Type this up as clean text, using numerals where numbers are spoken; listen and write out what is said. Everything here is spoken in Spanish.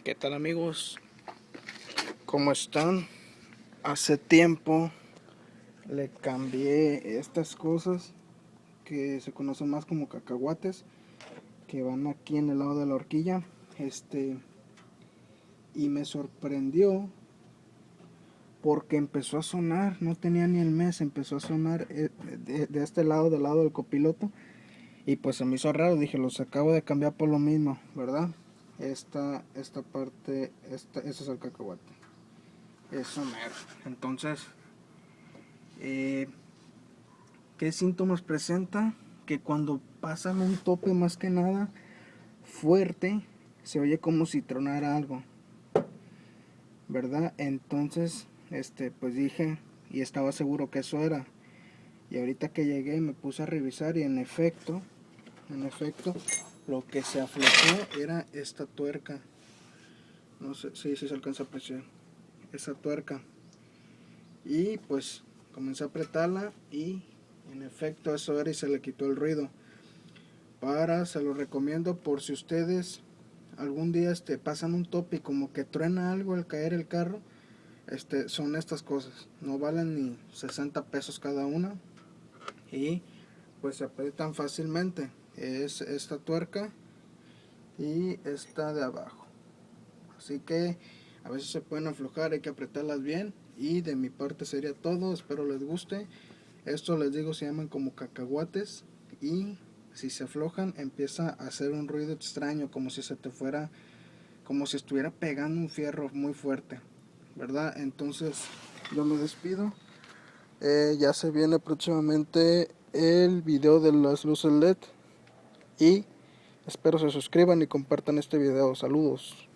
¿Qué tal, amigos? ¿Cómo están? Hace tiempo le cambié estas cosas que se conocen más como cacahuates, que van aquí en el lado de la horquilla. Y me sorprendió porque empezó a sonar, no tenía ni el mes, empezó a sonar de este lado, del lado del copiloto. Y pues se me hizo raro, dije, los acabo de cambiar por lo mismo, ¿verdad? Esta parte, ese es el cacahuate. Eso mero. Entonces, ¿qué síntomas presenta? Que cuando pasan un tope más que nada fuerte, se oye como si tronara algo, ¿verdad? Entonces, pues dije, y estaba seguro que eso era. Y ahorita que llegué me puse a revisar y en efecto, lo que se aflojó era esta tuerca. No sé si se alcanza a apreciar. Esa tuerca. Y pues comencé a apretarla y en efecto eso era y se le quitó el ruido. Se lo recomiendo por si ustedes algún día pasan un tope y como que truena algo al caer el carro. Son estas cosas. No valen ni 60 pesos cada una. Y pues se aprietan fácilmente. Es esta tuerca y esta de abajo. Así que a veces se pueden aflojar, hay que apretarlas bien. Y de mi parte sería todo, espero les guste. Esto les digo se llaman como cacahuates y si se aflojan empieza a hacer un ruido extraño como si se te fuera, como si estuviera pegando un fierro muy fuerte, ¿verdad? Entonces yo me despido. Ya se viene próximamente el video de las luces LED y espero se suscriban y compartan este video. Saludos.